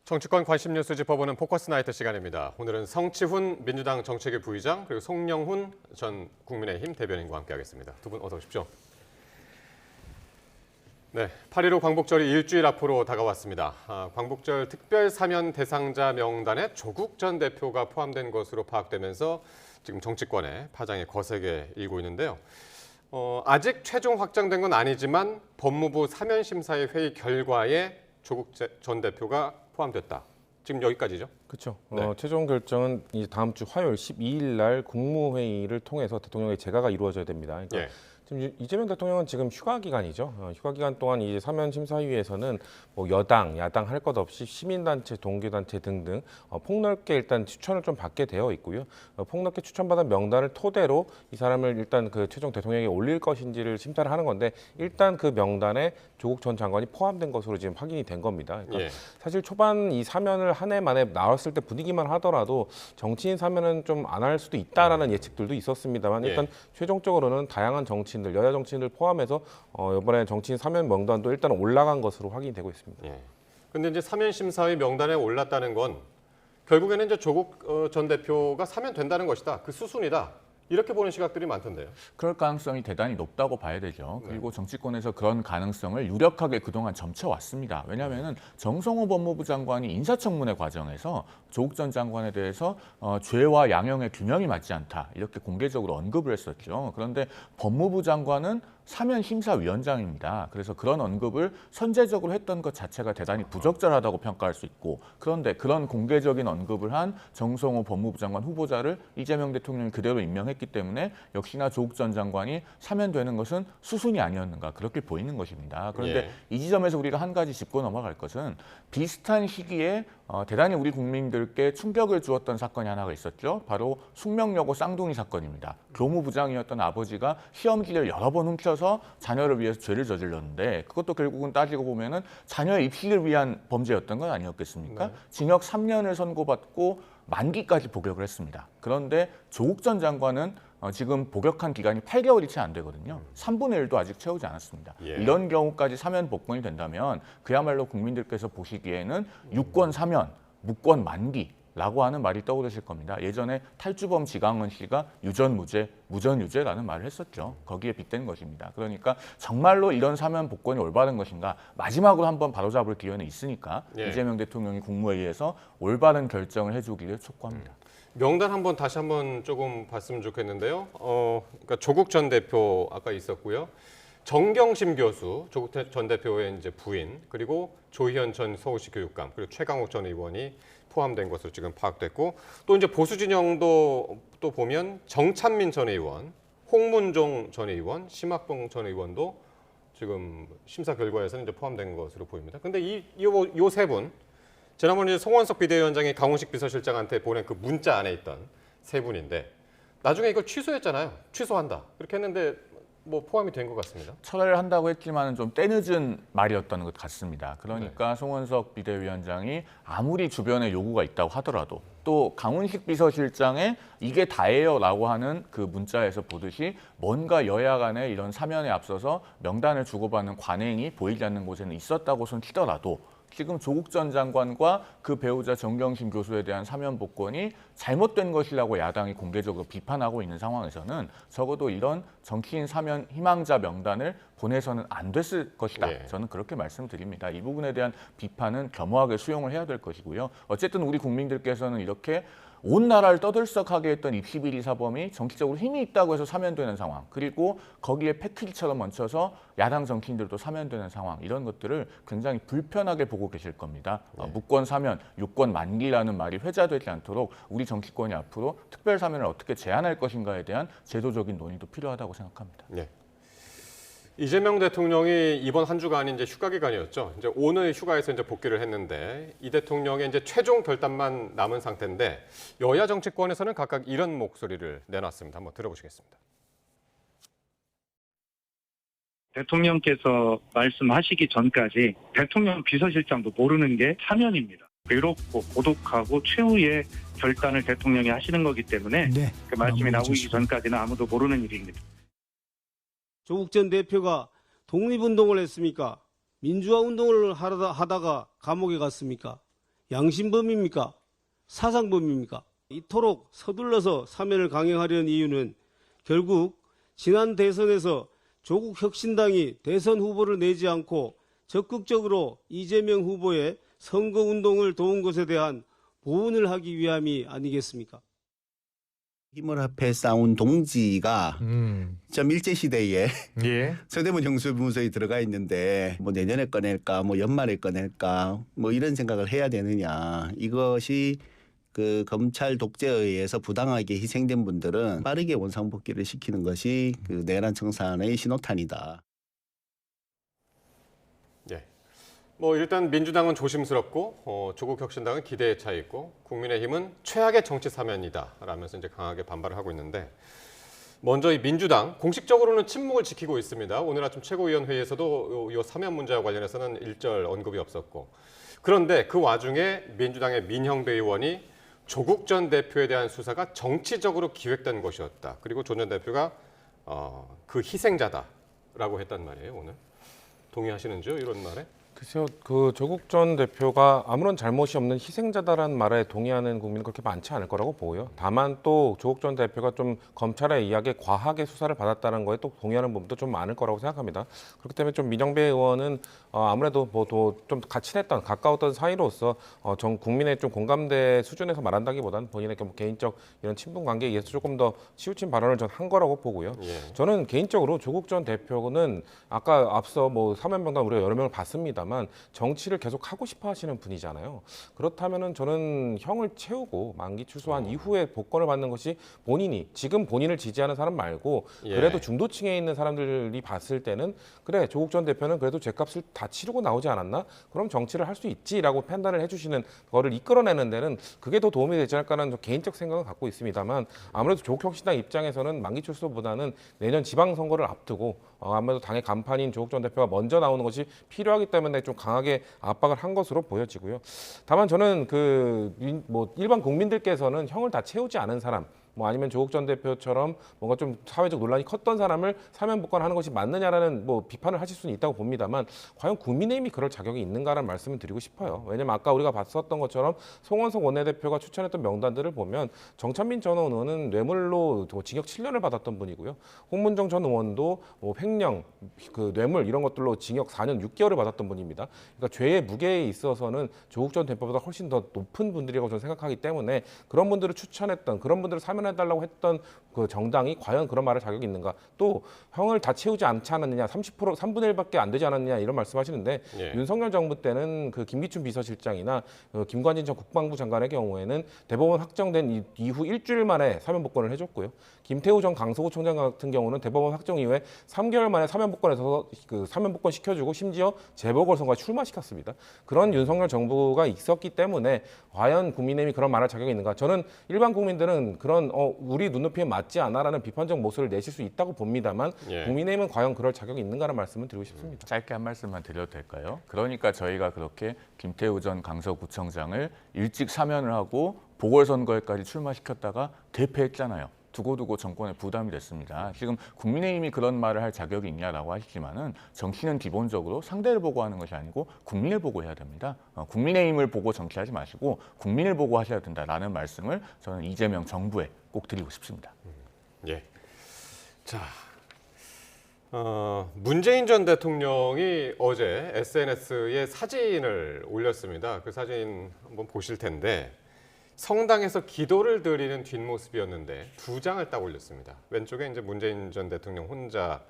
정치권 관심 뉴스 짚어보는 포커스 나이트 시간입니다. 오늘은 성치훈 민주당 정책위 부의장 그리고 송영훈 전 국민의힘 대변인과 함께하겠습니다. 두 분 어서 오십시오. 네, 8.15 광복절이 일주일 앞으로 다가왔습니다. 광복절 특별 사면 대상자 명단에 조국 전 대표가 포함된 것으로 파악되면서 지금 정치권에 파장이 거세게 일고 있는데요. 아직 최종 확정된 건 아니지만 법무부 사면심사의 회의 결과에 조국 전 대표가 포함됐다. 지금 여기까지죠? 그렇죠. 네. 최종 결정은 이제 다음 주 화요일 12일 날 국무회의를 통해서 대통령의 재가가 이루어져야 됩니다. 그러니까 예. 지금 이재명 대통령은 지금 휴가 기간이죠. 휴가 기간 동안 이제 사면심사위에서는 뭐 여당, 야당 할 것 없이 시민단체, 동계단체 등등 폭넓게 일단 추천을 좀 받게 되어 있고요. 폭넓게 추천받은 명단을 토대로 이 사람을 일단 그 최종 대통령에 올릴 것인지를 심사를 하는 건데 일단 그 명단에 조국 전 장관이 포함된 것으로 지금 확인이 된 겁니다. 그러니까 예. 사실 초반 이 사면을 한 해 만에 나왔을 때 분위기만 하더라도 정치인 사면은 좀 안 할 수도 있다라는 예측들도 있었습니다만 일단 예. 최종적으로는 다양한 정치인들, 여야 정치인들 포함해서 이번에 정치인 사면 명단도 일단 올라간 것으로 확인이 되고 있습니다. 예. 근데 이제 사면심사위 명단에 올랐다는 건 결국에는 이제 조국 전 대표가 사면된다는 것이다. 그 수순이다. 이렇게 보는 시각들이 많던데요. 그럴 가능성이 대단히 높다고 봐야 되죠. 그리고 정치권에서 그런 가능성을 유력하게 그동안 점쳐왔습니다. 왜냐하면 정성호 법무부 장관이 인사청문회 과정에서 조국 전 장관에 대해서 죄와 양형의 균형이 맞지 않다. 이렇게 공개적으로 언급을 했었죠. 그런데 법무부 장관은 사면심사위원장입니다. 그래서 그런 언급을 선제적으로 했던 것 자체가 대단히 부적절하다고 평가할 수 있고 그런데 그런 공개적인 언급을 한 정성호 법무부 장관 후보자를 이재명 대통령이 그대로 임명했기 때문에 역시나 조국 전 장관이 사면되는 것은 수순이 아니었는가 그렇게 보이는 것입니다. 그런데 예. 이 지점에서 우리가 한 가지 짚고 넘어갈 것은 비슷한 시기에 대단히 우리 국민들께 충격을 주었던 사건이 하나가 있었죠. 바로 숙명여고 쌍둥이 사건입니다. 교무부장이었던 아버지가 시험지를 여러 번 훔쳐서 자녀를 위해서 죄를 저질렀는데 그것도 결국은 따지고 보면은 자녀의 입시를 위한 범죄였던 건 아니었겠습니까? 네. 징역 3년을 선고받고 만기까지 복역을 했습니다. 그런데 조국 전 장관은 지금 복역한 기간이 8개월이 채 안 되거든요. 3분의 1도 아직 채우지 않았습니다. 예. 이런 경우까지 사면 복권이 된다면 그야말로 국민들께서 보시기에는 유권 사면, 무권 만기라고 하는 말이 떠오르실 겁니다. 예전에 탈주범 지강은 씨가 유전무죄, 무전유죄라는 말을 했었죠. 거기에 빗댄 것입니다. 그러니까 정말로 이런 사면 복권이 올바른 것인가 마지막으로 한번 바로잡을 기회는 있으니까 예. 이재명 대통령이 국무회의에서 올바른 결정을 해주기를 촉구합니다. 명단 다시 한번 조금 봤으면 좋겠는데요. 그러니까 조국 전 대표 아까 있었고요. 정경심 교수, 조국 전 대표의 이제 부인, 그리고 조희연 전 서울시 교육감, 그리고 최강욱 전 의원이 포함된 것으로 지금 파악됐고, 또 이제 보수 진영도 또 보면 정찬민 전 의원, 홍문종 전 의원, 심학봉 전 의원도 지금 심사 결과에서는 이제 포함된 것으로 보입니다. 근데 이 세 분, 지난번에 송원석 비대위원장이 강훈식 비서실장한테 보낸 그 문자 안에 있던 세 분인데 나중에 이걸 취소했잖아요. 취소한다. 그렇게 했는데 뭐 포함이 된 것 같습니다. 철회를 한다고 했지만 좀 때늦은 말이었던 것 같습니다. 그러니까 네. 송원석 비대위원장이 아무리 주변에 요구가 있다고 하더라도 또 강훈식 비서실장의 이게 다예요라고 하는 그 문자에서 보듯이 뭔가 여야 간에 이런 사면에 앞서서 명단을 주고받는 관행이 보이지 않는 곳에는 있었다고선 치더라도 지금 조국 전 장관과 그 배우자 정경심 교수에 대한 사면 복권이 잘못된 것이라고 야당이 공개적으로 비판하고 있는 상황에서는 적어도 이런 정치인 사면 희망자 명단을 보내서는 안 됐을 것이다. 예. 저는 그렇게 말씀드립니다. 이 부분에 대한 비판은 겸허하게 수용을 해야 될 것이고요. 어쨌든 우리 국민들께서는 이렇게 온 나라를 떠들썩하게 했던 입시비리 사범이 정치적으로 힘이 있다고 해서 사면되는 상황, 그리고 거기에 패키지처럼 얹혀서 야당 정치인들도 사면되는 상황, 이런 것들을 굉장히 불편하게 보고 계실 겁니다. 무권 사면, 유권 만기라는 말이 회자되지 않도록 우리 정치권이 앞으로 특별 사면을 어떻게 제한할 것인가에 대한 제도적인 논의도 필요하다고 생각합니다. 네. 이재명 대통령이 이번 한 주간이 이제 휴가 기간이었죠. 이제 오늘 휴가에서 이제 복귀를 했는데 이 대통령의 이제 최종 결단만 남은 상태인데 여야 정치권에서는 각각 이런 목소리를 내놨습니다. 한번 들어보시겠습니다. 대통령께서 말씀하시기 전까지 대통령 비서실장도 모르는 게 사면입니다. 외롭고 고독하고 최후의 결단을 대통령이 하시는 거기 때문에 그 말씀이 나오기 전까지는 아무도 모르는 일입니다. 조국 전 대표가 독립운동을 했습니까? 민주화 운동을 하다가 감옥에 갔습니까? 양심범입니까? 사상범입니까? 이토록 서둘러서 사면을 강행하려는 이유는 결국 지난 대선에서 조국 혁신당이 대선 후보를 내지 않고 적극적으로 이재명 후보의 선거운동을 도운 것에 대한 보훈을 하기 위함이 아니겠습니까? 힘을 합해 싸운 동지가 좀 일제시대에 예. 서대문 형수무소에 들어가 있는데 뭐 내년에 꺼낼까 뭐 연말에 꺼낼까 뭐 이런 생각을 해야 되느냐. 이것이 그 검찰 독재에 의해서 부당하게 희생된 분들은 빠르게 원상복귀를 시키는 것이 그 내란 청산의 신호탄이다. 예. 뭐 일단 민주당은 조심스럽고 조국 혁신당은 기대에 차 있고 국민의힘은 최악의 정치 사면이다라면서 이제 강하게 반발을 하고 있는데 먼저 이 민주당 공식적으로는 침묵을 지키고 있습니다. 오늘 아침 최고위원회에서도 이 사면 문제와 관련해서는 일절 언급이 없었고 그런데 그 와중에 민주당의 민형배 의원이 조국 전 대표에 대한 수사가 정치적으로 기획된 것이었다. 그리고 조 전 대표가 그 희생자다라고 했단 말이에요. 오늘 동의하시는지요? 이런 말에? 글쎄요, 그 조국 전 대표가 아무런 잘못이 없는 희생자다라는 말에 동의하는 국민은 그렇게 많지 않을 거라고 보고요. 다만 또 조국 전 대표가 좀 검찰에 의하게 과하게 수사를 받았다는 거에 또 동의하는 부분도 좀 많을 거라고 생각합니다. 그렇기 때문에 좀 민영배 의원은 아무래도 뭐 좀 친했던 가까웠던 사이로서 전 국민의 좀 공감대 수준에서 말한다기보다는 본인의 뭐 개인적 이런 친분 관계에 의해서 조금 더 치우친 발언을 전 한 거라고 보고요. 예. 저는 개인적으로 조국 전 대표는 아까 앞서 뭐 사면명단 우리가 여러 명을 봤습니다. 정치를 계속 하고 싶어 하시는 분이잖아요. 그렇다면은 저는 형을 채우고 만기 출소한 이후에 복권을 받는 것이 본인이 지금 본인을 지지하는 사람 말고 그래도 중도층에 있는 사람들이 봤을 때는 그래 조국 전 대표는 그래도 죗값을 다 치르고 나오지 않았나? 그럼 정치를 할 수 있지라고 판단을 해주시는 거를 이끌어내는 데는 그게 더 도움이 되지 않을까라는 개인적 생각은 갖고 있습니다만 아무래도 조국 혁신당 입장에서는 만기 출소보다는 내년 지방선거를 앞두고 아무래도 당의 간판인 조국 전 대표가 먼저 나오는 것이 필요하기 때문에 좀 강하게 압박을 한 것으로 보여지고요. 다만 저는 뭐 일반 국민들께서는 형을 다 채우지 않은 사람, 뭐 아니면 조국 전 대표처럼 뭔가 좀 사회적 논란이 컸던 사람을 사면 복권하는 것이 맞느냐라는 뭐 비판을 하실 수는 있다고 봅니다만 과연 국민의힘이 그럴 자격이 있는가라는 말씀을 드리고 싶어요. 왜냐면 아까 우리가 봤었던 것처럼 송원석 원내대표가 추천했던 명단들을 보면 정찬민 전 의원은 뇌물로 징역 7년을 받았던 분이고요. 홍문정 전 의원도 뭐 횡령, 그 뇌물 이런 것들로 징역 4년 6개월을 받았던 분입니다. 그러니까 죄의 무게에 있어서는 조국 전 대표보다 훨씬 더 높은 분들이라고 저는 생각하기 때문에 그런 분들을 추천했던 그런 분들을 사면해달라고 했던 그 정당이 과연 그런 말할 자격이 있는가? 또 형을 다 채우지 않지 않았느냐? 30% 3분의 1밖에 안 되지 않았느냐? 이런 말씀하시는데 윤석열 정부 때는 그 김기춘 비서실장이나 김관진 전 국방부 장관의 경우에는 대법원 확정된 이후 일주일 만에 사면 복권을 해줬고요. 김태우 전 강서구청장 같은 경우는 대법원 확정 이후에 3개월 만에 사면 복권에서 그 사면 복권 시켜주고 심지어 재보궐선거에 출마시켰습니다. 그런 윤석열 정부가 있었기 때문에 과연 국민의힘이 그런 말할 자격이 있는가? 저는 일반 국민들은 그런 우리 눈높이에 맞지 않아라는 비판적 모습을 내실 수 있다고 봅니다만 국민의힘은 과연 그럴 자격이 있는가라는 말씀을 드리고 싶습니다. 짧게 한 말씀만 드려도 될까요? 그러니까 저희가 그렇게 김태우 전 강서구청장을 일찍 사면을 하고 보궐선거에까지 출마시켰다가 대패했잖아요. 두고두고 정권에 부담이 됐습니다. 지금 국민의힘이 그런 말을 할 자격이 있냐라고 하시지만은 정치는 기본적으로 상대를 보고 하는 것이 아니고 국민을 보고 해야 됩니다. 국민의힘을 보고 정치하지 마시고 국민을 보고 하셔야 된다라는 말씀을 저는 이재명 정부에 꼭 드리고 싶습니다. 예. 자, 문재인 전 대통령이 어제 SNS에 사진을 올렸습니다. 그 사진 한번 보실 텐데 성당에서 기도를 드리는 뒷모습이었는데 2장을 딱 올렸습니다. 왼쪽에 이제 문재인 전 대통령 혼자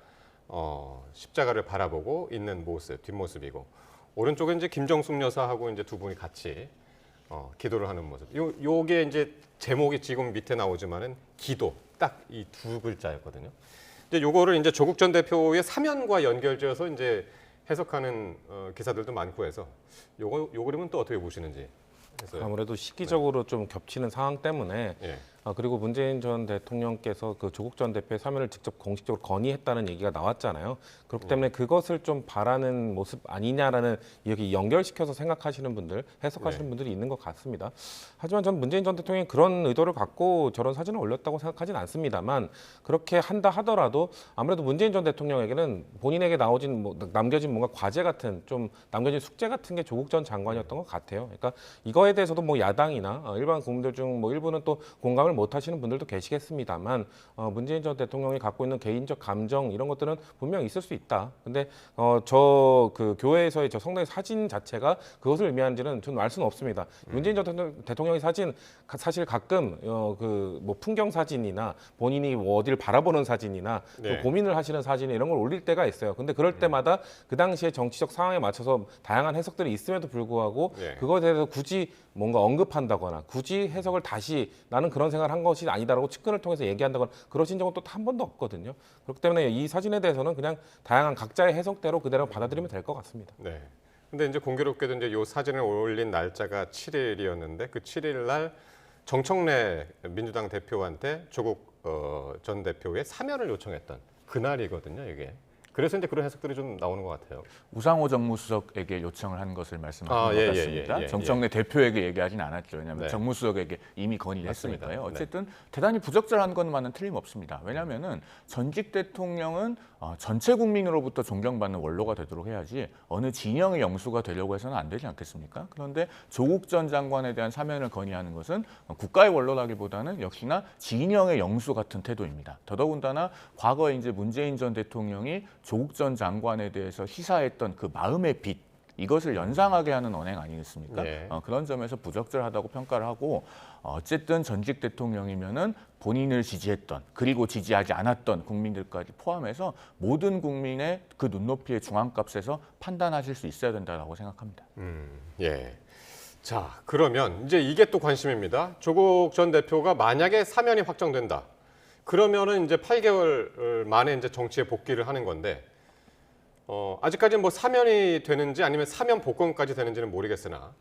십자가를 바라보고 있는 모습, 뒷모습이고 오른쪽에 이제 김정숙 여사하고 이제 두 분이 같이 기도를 하는 모습. 요게 이제 제목이 지금 밑에 나오지만은 기도 딱 이 두 글자였거든요. 이제 요거를 이제 조국 전 대표의 사면과 연결지어서 이제 해석하는 기사들도 많고 해서 요 그림은 또 어떻게 보시는지. 아무래도 시기적으로 좀 겹치는 상황 때문에 그리고 문재인 전 대통령께서 그 조국 전 대표의 사면을 직접 공식적으로 건의했다는 얘기가 나왔잖아요. 그렇기 때문에 그것을 좀 바라는 모습 아니냐라는 이렇게 연결시켜서 생각하시는 분들, 해석하시는 분들이 있는 것 같습니다. 하지만 전 문재인 전 대통령이 그런 의도를 갖고 저런 사진을 올렸다고 생각하진 않습니다만 그렇게 한다 하더라도 아무래도 문재인 전 대통령에게는 본인에게 남겨진 뭔가 과제 같은 좀 남겨진 숙제 같은 게 조국 전 장관이었던 것 같아요. 그러니까 이거에 대해서도 뭐 야당이나 일반 국민들 중 뭐 일부는 또 공감을 못 하시는 분들도 계시겠습니다만 문재인 전 대통령이 갖고 있는 개인적 감정 이런 것들은 분명 있을 수 있다. 근데 저 그 교회에서의 저 성당의 사진 자체가 그것을 의미하는지는 저는 알 수는 없습니다. 문재인 전 대통령의 사진 사실 가끔 그 뭐 풍경 사진이나 본인이 뭐 어디를 바라보는 사진이나 네. 또 고민을 하시는 사진 이런 걸 올릴 때가 있어요. 근데 그럴 때마다 그 당시의 정치적 상황에 맞춰서 다양한 해석들이 있음에도 불구하고 네. 그것에 대해서 굳이 뭔가 언급한다거나 굳이 해석을 다시 나는 그런 생각을 한 것이 아니다라고 측근을 통해서 얘기한다거나 그러신 적은 또 한 번도 없거든요. 그렇기 때문에 이 사진에 대해서는 그냥 다양한 각자의 해석대로 그대로 받아들이면 될 것 같습니다. 네. 근데 이제 공교롭게도 이제 요 사진을 올린 날짜가 7일이었는데 그 7일 날 정청래 민주당 대표한테 조국 전 대표의 사면을 요청했던 그날이거든요, 이게. 그래서 이제 그런 해석들이 좀 나오는 것 같아요. 우상호 정무수석에게 요청을 한 것을 말씀하신 것 같습니다. 정청래 대표에게 얘기하진 않았죠. 왜냐하면 네. 정무수석에게 이미 건의를 맞습니다. 했으니까요. 어쨌든 대단히 부적절한 것만은 틀림없습니다. 왜냐하면 전직 대통령은 전체 국민으로부터 존경받는 원로가 되도록 해야지 어느 진영의 영수가 되려고 해서는 안 되지 않겠습니까? 그런데 조국 전 장관에 대한 사면을 건의하는 것은 국가의 원로라기보다는 역시나 진영의 영수 같은 태도입니다. 더더군다나 과거에 이제 문재인 전 대통령이 조국 전 장관에 대해서 시사했던 그 마음의 빛 이것을 연상하게 하는 언행 아니겠습니까? 네. 그런 점에서 부적절하다고 평가를 하고 어쨌든 전직 대통령이면은 본인을 지지했던 그리고 지지하지 않았던 국민들까지 포함해서 모든 국민의 그 눈높이의 중앙값에서 판단하실 수 있어야 된다고 생각합니다. 예. 자, 그러면 이제 이게 또 관심입니다. 조국 전 대표가 만약에 사면이 확정된다. 그러면은 이제 8개월 만에 이제 정치에 복귀를 하는 건데 아직까지는 뭐 사면이 되는지 아니면 사면 복권까지 되는지는 모르겠으나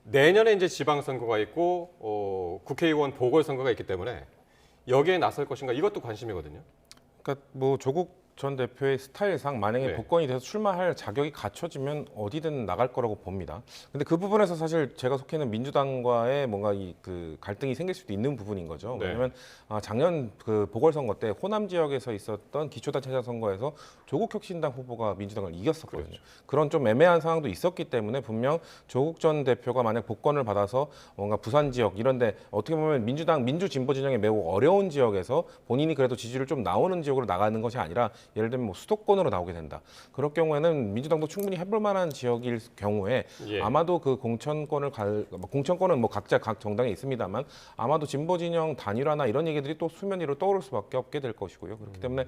내년에 이제 지방선거가 있고 국회의원 보궐선거가 있기 때문에 여기에 나설 것인가 이것도 관심이거든요. 그러니까 뭐 조국 전 대표의 스타일상 만약에 네. 복권이 돼서 출마할 자격이 갖춰지면 어디든 나갈 거라고 봅니다. 근데 그 부분에서 사실 제가 속해 있는 민주당과의 뭔가 그 갈등이 생길 수도 있는 부분인 거죠. 네. 왜냐하면 작년 그 보궐선거 때 호남 지역에서 있었던 기초단체장 선거에서 조국혁신당 후보가 민주당을 이겼었거든요. 그렇죠. 그런 좀 애매한 상황도 있었기 때문에 분명 조국 전 대표가 만약 복권을 받아서 뭔가 부산 지역 이런데 어떻게 보면 민주당 민주진보 진영에 매우 어려운 지역에서 본인이 그래도 지지율 좀 나오는 지역으로 나가는 것이 아니라 예를 들면 뭐 수도권으로 나오게 된다. 그럴 경우에는 민주당도 충분히 해볼 만한 지역일 경우에 예. 아마도 그 공천권은 뭐 각자 각 정당에 있습니다만 아마도 진보 진영 단일화나 이런 얘기들이 또 수면 위로 떠오를 수밖에 없게 될 것이고요. 그렇기 때문에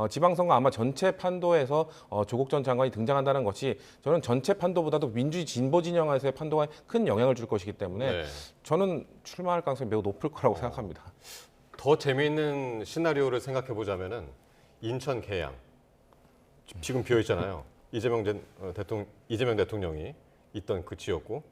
지방선거 아마 전체 판도에서 조국 전 장관이 등장한다는 것이 저는 전체 판도보다도 민주 진보 진영에서의 판도가 큰 영향을 줄 것이기 때문에 네. 저는 출마할 가능성이 매우 높을 거라고 생각합니다. 더 재미있는 시나리오를 생각해 보자면은 인천 계양 지금 비어 있잖아요. 이재명 대통령이 있던 그 지역구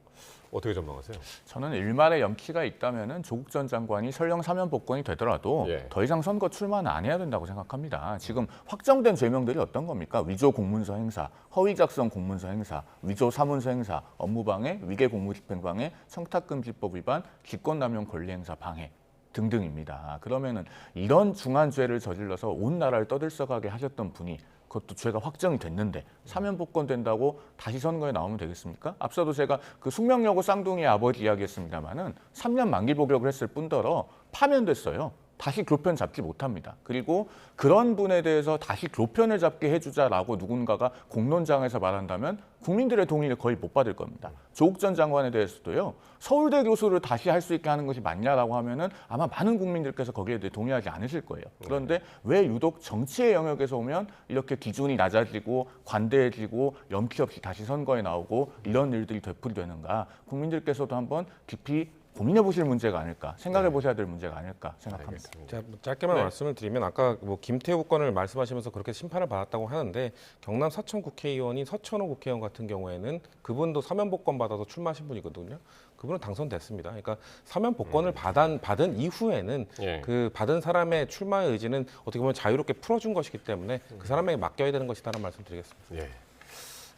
어떻게 전망하세요? 저는 일말의 염치가 있다면은 조국 전 장관이 설령 사면 복권이 되더라도 예. 더 이상 선거 출마는 안 해야 된다고 생각합니다. 지금 확정된 죄명들이 어떤 겁니까? 위조 공문서 행사, 허위 작성 공문서 행사, 위조 사문서 행사, 업무방해, 위계 공무집행방해, 청탁금지법 위반, 직권남용 권리행사 방해. 등등입니다. 그러면은 이런 중한 죄를 저질러서 온 나라를 떠들썩하게 하셨던 분이 그것도 죄가 확정이 됐는데 사면 복권 된다고 다시 선거에 나오면 되겠습니까? 앞서도 제가 그 숙명여고 쌍둥이 아버지 이야기했습니다마는 3년 만기 복역을 했을 뿐더러 파면됐어요. 다시 교편 잡지 못합니다. 그리고 그런 분에 대해서 다시 교편을 잡게 해주자라고 누군가가 공론장에서 말한다면 국민들의 동의를 거의 못 받을 겁니다. 조국 전 장관에 대해서도요. 서울대 교수를 다시 할 수 있게 하는 것이 맞냐라고 하면은 아마 많은 국민들께서 거기에 대해 동의하지 않으실 거예요. 그런데 왜 유독 정치의 영역에서 오면 이렇게 기준이 낮아지고 관대해지고 염치 없이 다시 선거에 나오고 이런 일들이 되풀이되는가 국민들께서도 한번 깊이 고민해 보실 문제가 아닐까, 생각해 보셔야 될 문제가 아닐까 생각합니다. 제가 짧게만 네. 말씀을 드리면 아까 뭐 김태우 건을 말씀하시면서 그렇게 심판을 받았다고 하는데 경남 서천 국회의원인 서천호 국회의원 같은 경우에는 그분도 사면복권 받아서 출마하신 분이거든요. 그분은 당선됐습니다. 그러니까 사면 복권을 받은 이후에는 예. 그 받은 사람의 출마의 의지는 어떻게 보면 자유롭게 풀어준 것이기 때문에 그 사람에게 맡겨야 되는 것이다라는 말씀드리겠습니다. 예.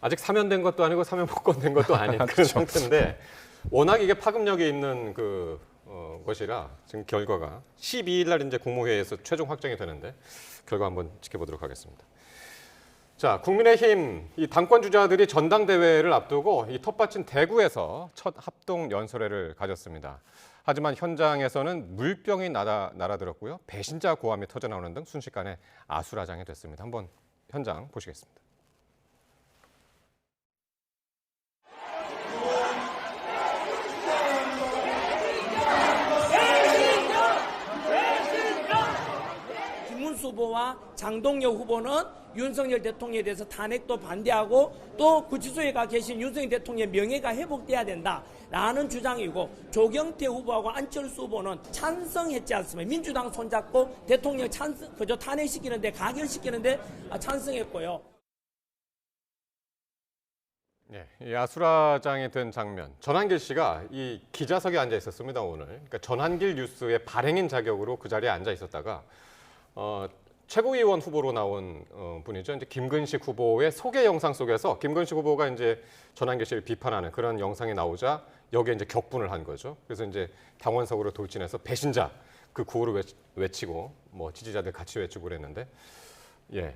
아직 사면된 것도 아니고 사면 복권된 것도 아닌 그런 상태인데 워낙 이게 파급력이 있는 것이라 지금 결과가 12일 날 이제 국무회의에서 최종 확정이 되는데 결과 한번 지켜보도록 하겠습니다. 자, 국민의힘 이 당권 주자들이 전당대회를 앞두고 이 텃밭인 대구에서 첫 합동 연설회를 가졌습니다. 하지만 현장에서는 물병이 날아들었고요, 배신자 고함이 터져 나오는 등 순식간에 아수라장이 됐습니다. 한번 현장 보시겠습니다. 김문수 후보와 장동혁 후보는 윤석열 대통령에 대해서 탄핵도 반대하고 또 구치소에 가 계신 윤석열 대통령의 명예가 회복돼야 된다라는 주장이고, 조경태 후보하고 안철수 후보는 찬성했지 않습니까? 민주당 손잡고 대통령 그저 탄핵시키는데, 가결시키는데 찬성했고요. 네, 이 아수라장이 된 장면. 전한길 씨가 이 기자석에 앉아 있었습니다, 오늘. 그러니까 전한길 뉴스의 발행인 자격으로 그 자리에 앉아 있었다가 최고위원 후보로 나온 분이죠. 이제 김근식 후보의 소개 영상 속에서 김근식 후보가 이제 전한길 씨를 비판하는 그런 영상이 나오자 여기에 이제 격분을 한 거죠. 그래서 이제 당원석으로 돌진해서 배신자 그 구호를 외치고 뭐 지지자들 같이 외치고 그랬는데, 예.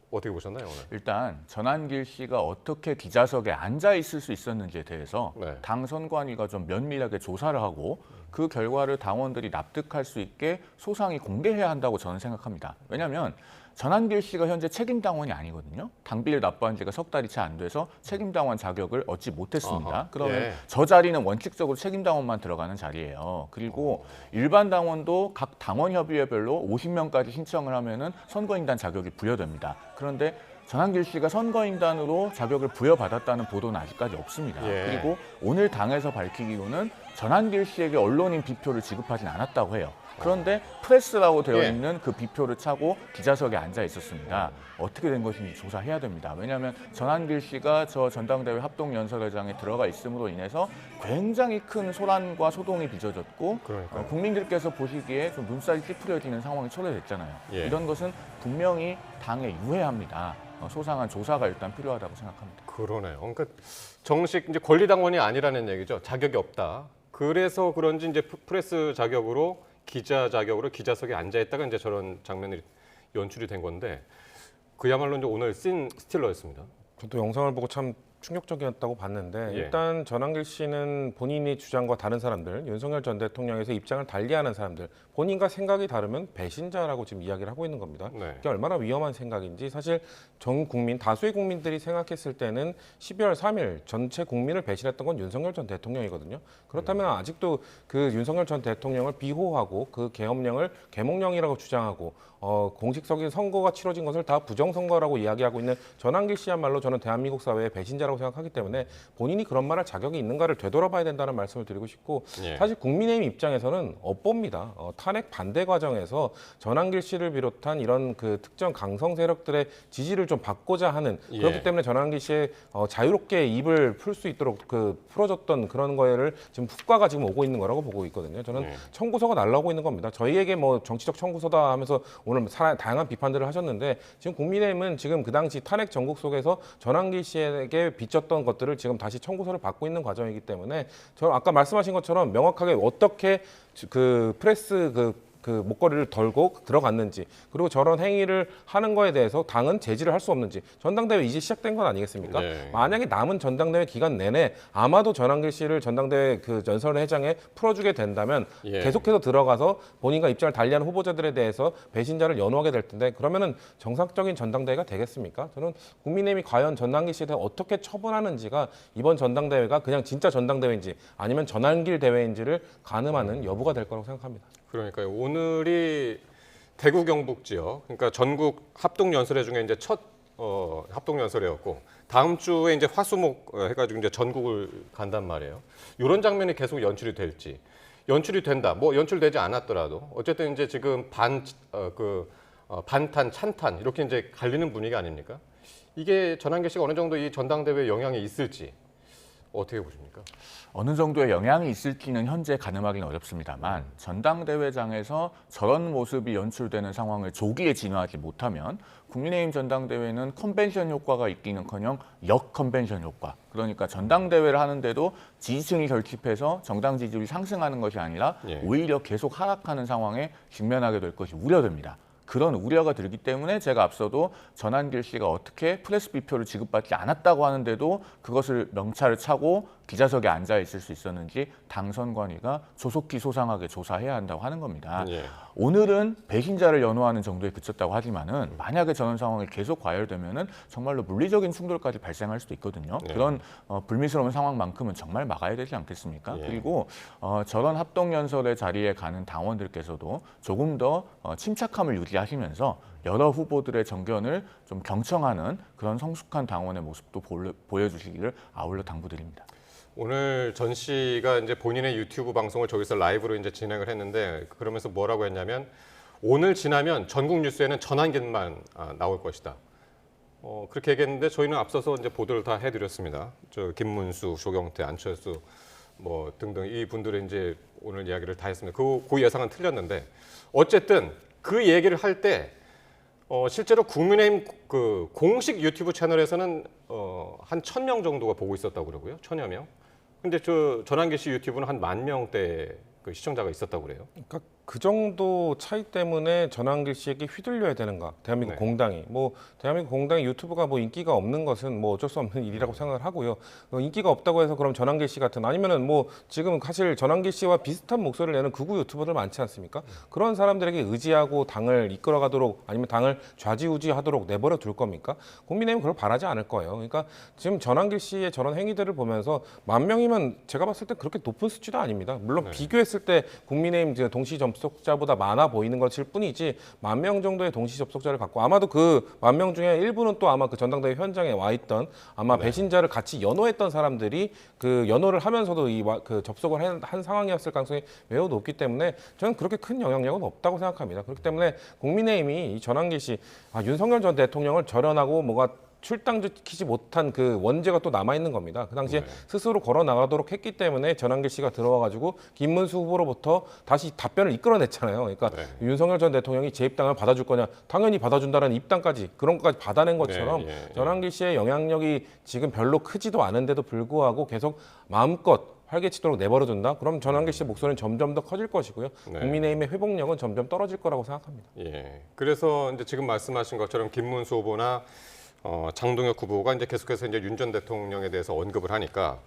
어떻게 보셨나요, 오늘? 일단 전한길 씨가 어떻게 기자석에 앉아 있을 수 있었는지에 대해서 네. 당 선관위가 좀 면밀하게 조사를 하고 그 결과를 당원들이 납득할 수 있게 소상히 공개해야 한다고 저는 생각합니다. 왜냐하면 전한길 씨가 현재 책임당원이 아니거든요. 당비를 납부한 지가 석 달이 채 안 돼서 책임당원 자격을 얻지 못했습니다. 아하, 그러면 예. 저 자리는 원칙적으로 책임당원만 들어가는 자리예요. 그리고 일반 당원도 각 당원협의회별로 50명까지 신청을 하면은 선거인단 자격이 부여됩니다. 그런데 전한길 씨가 선거인단으로 자격을 부여받았다는 보도는 아직까지 없습니다. 예. 그리고 오늘 당에서 밝히기로는 전한길 씨에게 언론인 비표를 지급하진 않았다고 해요. 그런데 프레스라고 되어 예. 있는 그 비표를 차고 기자석에 앉아 있었습니다. 어떻게 된 것인지 조사해야 됩니다. 왜냐하면 전한길 씨가 저 전당대회 합동연설회장에 들어가 있음으로 인해서 굉장히 큰 소란과 소동이 빚어졌고, 그러니까요. 국민들께서 보시기에 좀 눈살이 찌푸려지는 상황이 초래됐잖아요. 예. 이런 것은 분명히 당에 유해합니다. 소상한 조사가 일단 필요하다고 생각합니다. 그러네요. 그러니까 정식 이제 권리당원이 아니라는 얘기죠. 자격이 없다. 그래서 그런지 이제 프레스 자격으로 기자 자격으로 기자석에 앉아 있다가 이제 저런 장면이 연출이 된 건데, 그야말로 이제 오늘 씬 스틸러였습니다. 저도 영상을 보고 참 충격적이었다고 봤는데, 예. 일단 전한길 씨는 본인의 주장과 다른 사람들, 윤석열 전 대통령에서 입장을 달리하는 사람들, 본인과 생각이 다르면 배신자라고 지금 이야기를 하고 있는 겁니다. 네. 이게 얼마나 위험한 생각인지 사실 전 국민, 다수의 국민들이 생각했을 때는 12월 3일 전체 국민을 배신했던 건 윤석열 전 대통령이거든요. 그렇다면 아직도 그 윤석열 전 대통령을 비호하고 그 계엄령을 계몽령이라고 주장하고 공식적인 선거가 치러진 것을 다 부정선거라고 이야기하고 있는 전한길 씨야말로 저는 대한민국 사회의 배신자라고 생각하기 때문에 본인이 그런 말할 자격이 있는가를 되돌아봐야 된다는 말씀을 드리고 싶고, 예. 사실 국민의힘 입장에서는 업보입니다. 탄핵 반대 과정에서 전한길 씨를 비롯한 이런 그 특정 강성 세력들의 지지를 좀 받고자 하는, 예. 그렇기 때문에 전한길 씨의 자유롭게 입을 풀 수 있도록 그 풀어줬던 그런 거를 지금 후과가 지금 오고 있는 거라고 보고 있거든요. 저는 예. 청구서가 날라오고 있는 겁니다. 저희에게 뭐 정치적 청구서다 하면서 오늘 다양한 비판들을 하셨는데, 지금 국민의힘은 지금 그 당시 탄핵 전국 속에서 전한길 씨에게 빚졌던 것들을 지금 다시 청구서를 받고 있는 과정이기 때문에, 저는 아까 말씀하신 것처럼 명확하게 어떻게 그 프레스 그 목걸이를 덜고 들어갔는지, 그리고 저런 행위를 하는 거에 대해서 당은 제지를 할 수 없는지, 전당대회 이제 시작된 건 아니겠습니까? 네. 만약에 남은 전당대회 기간 내내 아마도 전한길 씨를 전당대회 그 연설회장에 풀어주게 된다면 예. 계속해서 들어가서 본인과 입장을 달리하는 후보자들에 대해서 배신자를 연호하게 될 텐데, 그러면은 정상적인 전당대회가 되겠습니까? 저는 국민의힘이 과연 전한길 씨에 대해 어떻게 처분하는지가 이번 전당대회가 그냥 진짜 전당대회인지 아니면 전한길 대회인지를 가늠하는 여부가 될 거라고 생각합니다. 그러니까요. 오늘이 대구 경북 지역, 그러니까 전국 합동 연설회 중에 이제 첫 합동 연설회였고, 다음 주에 이제 화수목 해가지고 이제 전국을 간단 말이에요. 이런 장면이 계속 연출이 될지, 연출이 된다, 뭐 연출되지 않았더라도 어쨌든 이제 지금 반탄, 찬탄 이렇게 이제 갈리는 분위기 아닙니까? 이게 전한길 씨가 어느 정도 이 전당대회에 영향이 있을지, 어떻게 보십니까? 어느 정도의 영향이 있을지는 현재 가늠하기는 어렵습니다만 전당대회장에서 저런 모습이 연출되는 상황을 조기에 진화하지 못하면 국민의힘 전당대회는 컨벤션 효과가 있기는커녕 역컨벤션 효과, 그러니까 전당대회를 하는데도 지지층이 결집해서 정당 지지율이 상승하는 것이 아니라 예. 오히려 계속 하락하는 상황에 직면하게 될 것이 우려됩니다. 그런 우려가 들기 때문에 제가 앞서도 전한길 씨가 어떻게 프레스비표를 지급받지 않았다고 하는데도 그것을 명찰을 차고 기자석에 앉아 있을 수 있었는지 당선관위가 조속히 소상하게 조사해야 한다고 하는 겁니다. 예. 오늘은 배신자를 연호하는 정도에 그쳤다고 하지만은 만약에 저런 상황이 계속 과열되면은 정말로 물리적인 충돌까지 발생할 수도 있거든요. 예. 그런 불미스러운 상황만큼은 정말 막아야 되지 않겠습니까? 예. 그리고 저런 합동연설의 자리에 가는 당원들께서도 조금 더 침착함을 유지하시면서 여러 후보들의 정견을 좀 경청하는 그런 성숙한 당원의 모습도 보여주시기를 아울러 당부드립니다. 오늘 전 씨가 이제 본인의 유튜브 방송을 저기서 라이브로 이제 진행을 했는데 그러면서 뭐라고 했냐면 오늘 지나면 전국 뉴스에는 전한길만 나올 것이다. 그렇게 얘기했는데 저희는 앞서서 이제 보도를 다 해드렸습니다. 저 김문수, 조경태, 안철수 뭐 등등 이 분들의 이제 오늘 이야기를 다 했습니다. 그 예상은 틀렸는데 어쨌든 그 얘기를 할 때 실제로 국민의힘 그 공식 유튜브 채널에서는 한 1,000명 정도가 보고 있었다고 그러고요. 1,000여 명. 근데 저 전한길 씨 유튜브는 한 10,000명대 그 시청자가 있었다고 그래요. 그러니까 그 정도 차이 때문에 전한길 씨에게 휘둘려야 되는가? 대한민국 네. 공당이 대한민국 공당의 유튜브가 인기가 없는 것은 어쩔 수 없는 일이라고 생각을 하고요. 인기가 없다고 해서 그럼 전한길 씨 같은 아니면은 지금 사실 전한길 씨와 비슷한 목소리를 내는 극우 유튜버들 많지 않습니까? 그런 사람들에게 의지하고 당을 이끌어가도록 아니면 당을 좌지우지하도록 내버려 둘 겁니까? 국민의힘은 그걸 바라지 않을 거예요. 그러니까 지금 전한길 씨의 저런 행위들을 보면서 10,000명이면 제가 봤을 때 그렇게 높은 수치도 아닙니다. 물론 비교했을 때 국민의힘 동시 접속자보다 많아 보이는 것일 뿐이지 10,000명 정도의 동시 접속자를 갖고 아마도 그 10,000명 중에 일부는 또 아마 그 전당대회 현장에 와 있던 아마 배신자를 같이 연호했던 사람들이 그 연호를 하면서도 그 접속을 한 상황이었을 가능성이 매우 높기 때문에 저는 그렇게 큰 영향력은 없다고 생각합니다. 그렇기 때문에 국민의힘이 이 전한길 씨 윤석열 전 대통령을 절연하고 출당시키지 못한 그 원죄가 또 남아있는 겁니다. 그 당시에 스스로 걸어 나가도록 했기 때문에 전한길 씨가 들어와가지고 김문수 후보로부터 다시 답변을 이끌어냈잖아요. 그러니까 윤석열 전 대통령이 재입당을 받아줄 거냐, 당연히 받아준다는 입당까지 그런 것까지 받아낸 것처럼 전한길 씨의 영향력이 지금 별로 크지도 않은데도 불구하고 계속 마음껏 활개치도록 내버려둔다? 그럼 전한길 씨의 목소리는 점점 더 커질 것이고요. 국민의힘의 회복력은 점점 떨어질 거라고 생각합니다. 예. 그래서 이제 지금 말씀하신 것처럼 김문수 후보나 장동혁 후보가 이제 계속해서 이제 윤 전 대통령에 대해서 언급을 하니까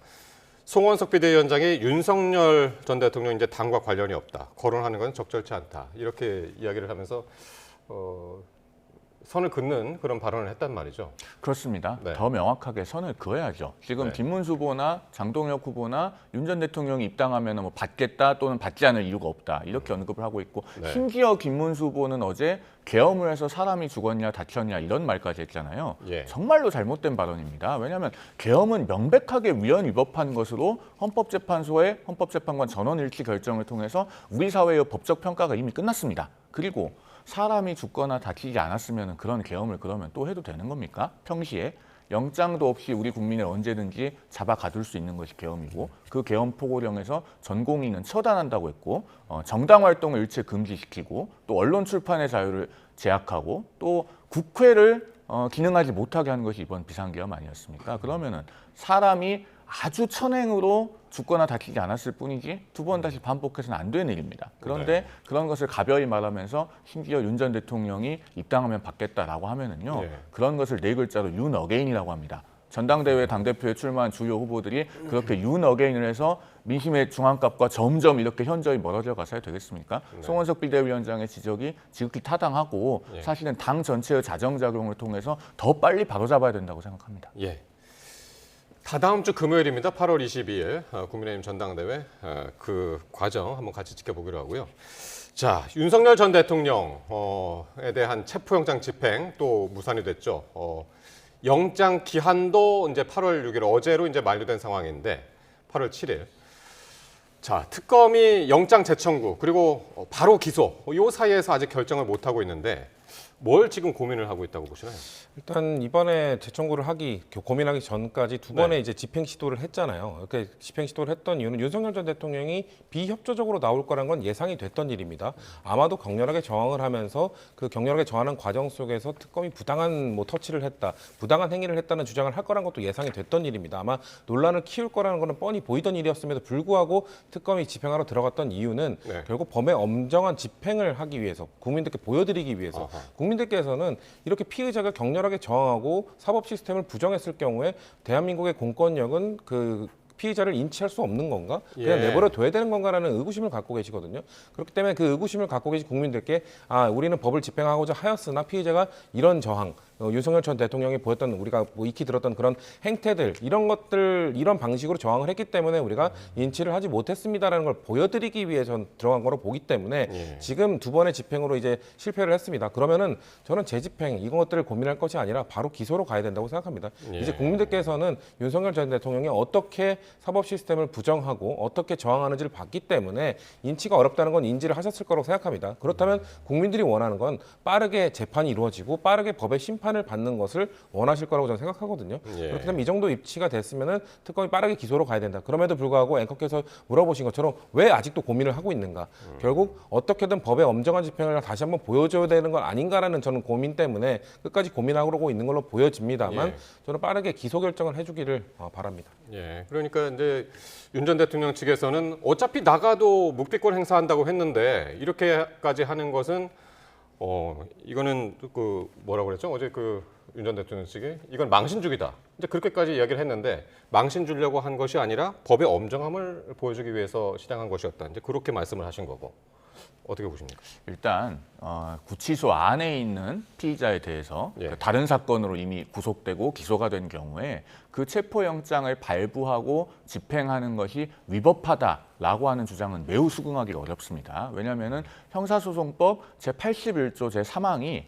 송원석 비대위원장이 윤석열 전 대통령 이제 당과 관련이 없다. 거론하는 건 적절치 않다. 이렇게 이야기를 하면서 선을 긋는 그런 발언을 했단 말이죠. 그렇습니다. 네. 더 명확하게 선을 그어야죠. 지금 네. 김문수 후보나 장동혁 후보나 윤 전 대통령이 입당하면 받겠다 또는 받지 않을 이유가 없다. 이렇게 언급을 하고 있고 심지어 김문수 후보는 어제 계엄을 해서 사람이 죽었냐 다쳤냐 이런 말까지 했잖아요. 정말로 잘못된 발언입니다. 왜냐하면 계엄은 명백하게 위헌 위법한 것으로 헌법재판소의 헌법재판관 전원일치 결정을 통해서 우리 사회의 법적 평가가 이미 끝났습니다. 그리고 사람이 죽거나 다치지 않았으면 그런 계엄을 그러면 또 해도 되는 겁니까? 평시에 영장도 없이 우리 국민을 언제든지 잡아 가둘 수 있는 것이 계엄이고 그 계엄 포고령에서 전공인은 처단한다고 했고 정당 활동을 일체 금지시키고 또 언론 출판의 자유를 제약하고 또 국회를 기능하지 못하게 하는 것이 이번 비상계엄 아니었습니까? 그러면은 사람이 아주 천행으로 죽거나 다치지 않았을 뿐이지 두 번 다시 반복해서는 안 되는 일입니다. 그런데 그런 것을 가벼이 말하면서 심지어 윤 전 대통령이 입당하면 받겠다라고 하면은요. 그런 것을 네 글자로 윤 어게인이라고 합니다. 전당대회 당대표에 출마한 주요 후보들이 그렇게 윤 어게인을 해서 민심의 중앙값과 점점 이렇게 현저히 멀어져 가서야 되겠습니까? 송원석 비대위원장의 지적이 지극히 타당하고 사실은 당 전체의 자정작용을 통해서 더 빨리 바로잡아야 된다고 생각합니다. 다다음 주 금요일입니다. 8월 22일 국민의힘 전당대회 그 과정 한번 같이 지켜보기로 하고요. 자, 윤석열 전 대통령에 대한 체포영장 집행 또 무산이 됐죠. 영장 기한도 이제 8월 6일 어제로 이제 만료된 상황인데 8월 7일. 자, 특검이 영장 재청구 그리고 바로 기소 이 사이에서 아직 결정을 못 하고 있는데 뭘 지금 고민을 하고 있다고 보시나요? 일단 이번에 재청구를 고민하기 전까지 두 번의 이제 집행 시도를 했잖아요. 이렇게 집행 시도를 했던 이유는 윤석열 전 대통령이 비협조적으로 나올 거란 건 예상이 됐던 일입니다. 아마도 격렬하게 저항을 하면서 그 격렬하게 저항하는 과정 속에서 특검이 부당한 터치를 했다, 부당한 행위를 했다는 주장을 할 거란 것도 예상이 됐던 일입니다. 아마 논란을 키울 거라는 거는 뻔히 보이던 일이었음에도 불구하고 특검이 집행하러 들어갔던 이유는 결국 범의 엄정한 집행을 하기 위해서, 국민들께 보여드리기 위해서. 국민들께서는 이렇게 피의자가 격렬하게 저항하고 사법 시스템을 부정했을 경우에 대한민국의 공권력은 그 피의자를 인치할 수 없는 건가? 그냥 내버려 둬야 되는 건가라는 의구심을 갖고 계시거든요. 그렇기 때문에 그 의구심을 갖고 계신 국민들께 우리는 법을 집행하고자 하였으나 피의자가 이런 저항, 윤석열 전 대통령이 보였던 우리가 익히 들었던 그런 행태들, 이런 것들, 이런 방식으로 저항을 했기 때문에 우리가 인치를 하지 못했습니다라는 걸 보여드리기 위해서 들어간 거로 보기 때문에 지금 두 번의 집행으로 이제 실패를 했습니다. 그러면은 저는 재집행 이런 것들을 고민할 것이 아니라 바로 기소로 가야 된다고 생각합니다. 이제 국민들께서는 윤석열 전 대통령이 어떻게 사법 시스템을 부정하고 어떻게 저항하는지를 봤기 때문에 인치가 어렵다는 건 인지를 하셨을 거라고 생각합니다. 그렇다면 국민들이 원하는 건 빠르게 재판이 이루어지고 빠르게 법의 심판을 받는 것을 원하실 거라고 저는 생각하거든요. 그렇기 때문에 이 정도 입치가 됐으면은 특검이 빠르게 기소로 가야 된다. 그럼에도 불구하고 앵커께서 물어보신 것처럼 왜 아직도 고민을 하고 있는가? 결국 어떻게든 법의 엄정한 집행을 다시 한번 보여줘야 되는 건 아닌가라는 저는 고민 때문에 끝까지 고민하고 있는 걸로 보여집니다만 저는 빠르게 기소 결정을 해주기를 바랍니다. 그러니까 이제 윤 전 대통령 측에서는 어차피 나가도 묵비권 행사한다고 했는데 이렇게까지 하는 것은 이거는 그 뭐라고 그랬죠? 어제 그 윤 전 대통령 측이 이건 망신주기다. 이제 그렇게까지 이야기를 했는데 망신 주려고 한 것이 아니라 법의 엄정함을 보여주기 위해서 시행한 것이었다. 이제 그렇게 말씀을 하신 거고. 어떻게 보십니까? 일단 구치소 안에 있는 피의자에 대해서 다른 사건으로 이미 구속되고 기소가 된 경우에 그 체포영장을 발부하고 집행하는 것이 위법하다라고 하는 주장은 매우 수긍하기가 어렵습니다. 왜냐하면 형사소송법 제81조 제3항이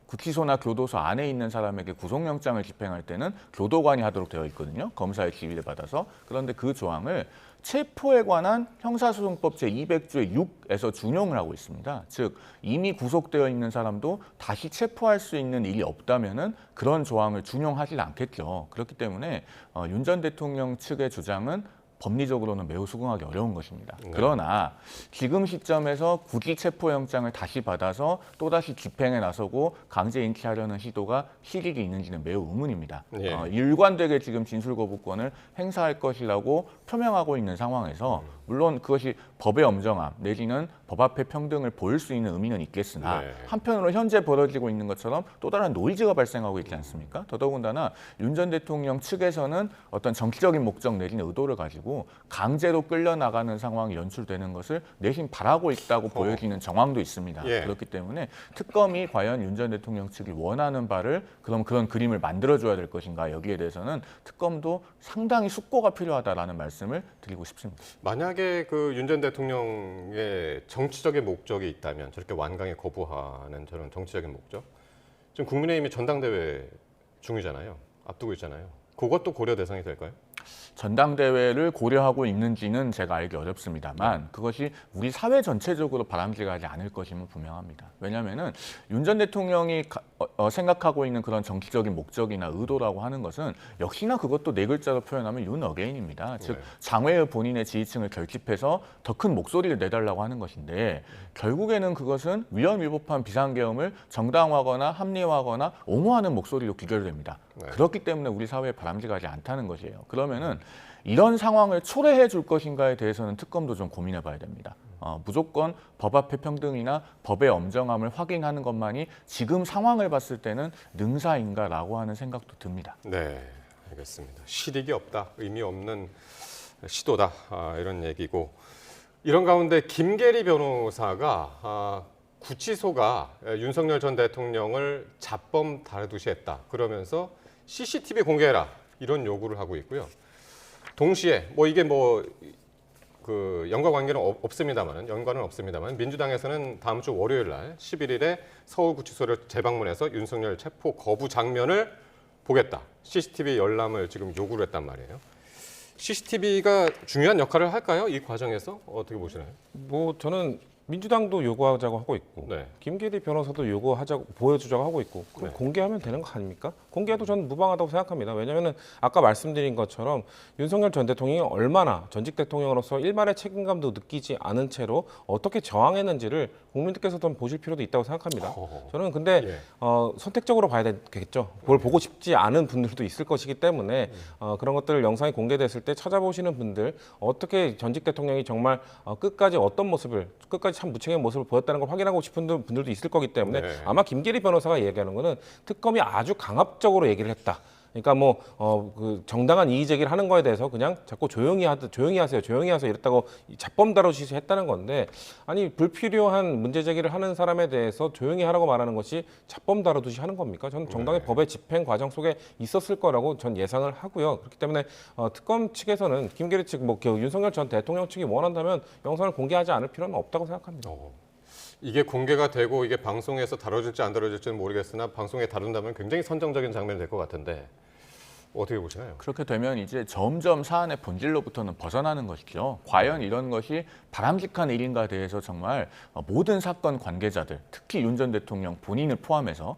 구치소나 교도소 안에 있는 사람에게 구속영장을 집행할 때는 교도관이 하도록 되어 있거든요. 검사의 지휘를 받아서. 그런데 그 조항을 체포에 관한 형사소송법 제200조의 6에서 준용을 하고 있습니다. 즉 이미 구속되어 있는 사람도 다시 체포할 수 있는 일이 없다면은 그런 조항을 준용하지 않겠죠. 그렇기 때문에 윤 전 대통령 측의 주장은 법리적으로는 매우 수긍하기 어려운 것입니다. 그러나 지금 시점에서 굳이 체포영장을 다시 받아서 또다시 집행에 나서고 강제 인치하려는 시도가 실익이 있는지는 매우 의문입니다. 일관되게 지금 진술거부권을 행사할 것이라고 표명하고 있는 상황에서 물론 그것이 법의 엄정함 내지는 법 앞의 평등을 보일 수 있는 의미는 있겠으나 한편으로 현재 벌어지고 있는 것처럼 또 다른 노이즈가 발생하고 있지 않습니까? 더더군다나 윤 전 대통령 측에서는 어떤 정치적인 목적 내지는 의도를 가지고 강제로 끌려나가는 상황이 연출되는 것을 내심 바라고 있다고 보여지는 정황도 있습니다. 그렇기 때문에 특검이 과연 윤 전 대통령 측이 원하는 바를 그런 그림을 만들어줘야 될 것인가 여기에 대해서는 특검도 상당히 숙고가 필요하다라는 말씀을 드리고 싶습니다. 만약에 그 윤 전 대통령의 정치적인 목적이 있다면 저렇게 완강히 거부하는 저런 정치적인 목적 지금 국민의힘이 전당대회 중이잖아요. 앞두고 있잖아요. 그것도 고려 대상이 될까요? 전당대회를 고려하고 있는지는 제가 알기 어렵습니다만 그것이 우리 사회 전체적으로 바람직하지 않을 것임은 분명합니다. 왜냐하면 윤 전 대통령이 생각하고 있는 그런 정치적인 목적이나 의도라고 하는 것은 역시나 그것도 네 글자로 표현하면 윤 어게인입니다. 즉 장외의 본인의 지지층을 결집해서 더 큰 목소리를 내달라고 하는 것인데 결국에는 그것은 위헌위법한 비상계엄을 정당화하거나 합리화하거나 옹호하는 목소리로 귀결됩니다. 그렇기 때문에 우리 사회에 바람직하지 않다는 것이에요. 그러면은 이런 상황을 초래해 줄 것인가에 대해서는 특검도 좀 고민해 봐야 됩니다. 무조건 법 앞의 평등이나 법의 엄정함을 확인하는 것만이 지금 상황을 봤을 때는 능사인가라고 하는 생각도 듭니다. 네, 알겠습니다. 실익이 없다, 의미 없는 시도다 이런 얘기고 이런 가운데 김계리 변호사가 구치소가 윤석열 전 대통령을 잡범 다루듯이 했다. 그러면서 CCTV 공개해라 이런 요구를 하고 있고요. 동시에 이게 그 연관은 없습니다만 민주당에서는 다음 주 월요일 날 11일에 서울구치소를 재방문해서 윤석열 체포 거부 장면을 보겠다. CCTV 열람을 지금 요구를 했단 말이에요. CCTV가 중요한 역할을 할까요? 이 과정에서 어떻게 보시나요? 저는 민주당도 요구하자고 하고 있고 네. 김계리 변호사도 요구하자고 보여주자고 하고 있고 그럼 네. 공개하면 되는 거 아닙니까? 공개해도 저는 무방하다고 생각합니다. 왜냐하면 아까 말씀드린 것처럼 윤석열 전 대통령이 얼마나 전직 대통령으로서 일말의 책임감도 느끼지 않은 채로 어떻게 저항했는지를 국민들께서 좀 보실 필요도 있다고 생각합니다. 저는 근데 예. 선택적으로 봐야 되겠죠. 그걸 보고 싶지 않은 분들도 있을 것이기 때문에 그런 것들 영상이 공개됐을 때 찾아보시는 분들 어떻게 전직 대통령이 정말 끝까지 어떤 모습을 끝까지 참 무책임한 모습을 보였다는 걸 확인하고 싶은 분들도 있을 거기 때문에 네. 아마 김계리 변호사가 얘기하는 거는 특검이 아주 강압적으로 얘기를 했다. 그러니까 그 정당한 이의 제기를 하는 거에 대해서 그냥 자꾸 조용히 하세요 이랬다고 잡범 다루듯이 했다는 건데 아니 불필요한 문제 제기를 하는 사람에 대해서 조용히 하라고 말하는 것이 잡범 다루듯이 하는 겁니까? 저는 정당의 법의 집행 과정 속에 있었을 거라고 전 예상을 하고요. 그렇기 때문에 특검 측에서는 김계리 측, 윤석열 전 대통령 측이 원한다면 영상을 공개하지 않을 필요는 없다고 생각합니다. 이게 공개가 되고 이게 방송에서 다뤄질지 안 다뤄질지는 모르겠으나 방송에 다룬다면 굉장히 선정적인 장면이 될 것 같은데 어떻게 보시나요? 그렇게 되면 이제 점점 사안의 본질로부터는 벗어나는 것이죠. 과연 이런 것이 바람직한 일인가에 대해서 정말 모든 사건 관계자들, 특히 윤 전 대통령 본인을 포함해서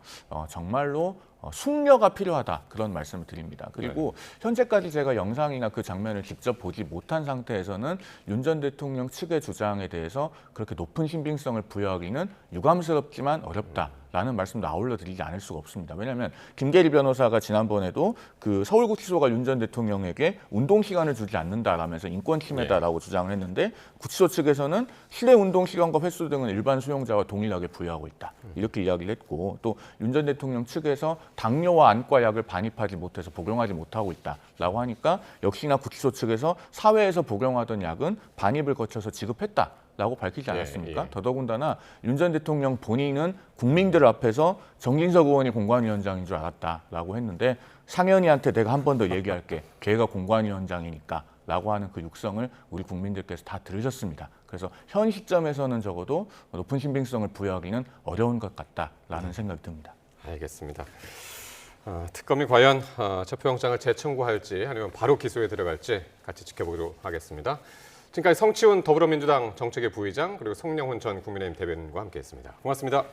정말로 숙려가 필요하다 그런 말씀을 드립니다. 그리고 현재까지 제가 영상이나 그 장면을 직접 보지 못한 상태에서는 윤 전 대통령 측의 주장에 대해서 그렇게 높은 신빙성을 부여하기는 유감스럽지만 어렵다. 라는 말씀도 아울러 드리지 않을 수가 없습니다. 왜냐하면 김계리 변호사가 지난번에도 그 서울구치소가 윤 전 대통령에게 운동 시간을 주지 않는다라면서 인권 침해다라고 주장을 했는데 구치소 측에서는 실내 운동 시간과 횟수 등은 일반 수용자와 동일하게 부여하고 있다. 이렇게 이야기를 했고 또 윤 전 대통령 측에서 당뇨와 안과 약을 반입하지 못해서 복용하지 못하고 있다라고 하니까 역시나 구치소 측에서 사회에서 복용하던 약은 반입을 거쳐서 지급했다. 라고 밝히지 않았습니까? 예. 더더군다나 윤 전 대통령 본인은 국민들 앞에서 정진석 의원이 공관위원장인 줄 알았다라고 했는데 상현이한테 내가 한 번 더 얘기할게. 걔가 공관위원장이니까 라고 하는 그 육성을 우리 국민들께서 다 들으셨습니다. 그래서 현 시점에서는 적어도 높은 신빙성을 부여하기는 어려운 것 같다라는 생각이 듭니다. 알겠습니다. 특검이 과연 체포영장을 재청구할지 아니면 바로 기소에 들어갈지 같이 지켜보도록 하겠습니다. 지금까지 성치훈 더불어민주당 정책위 부의장 그리고 송영훈 전 국민의힘 대변인과 함께했습니다. 고맙습니다.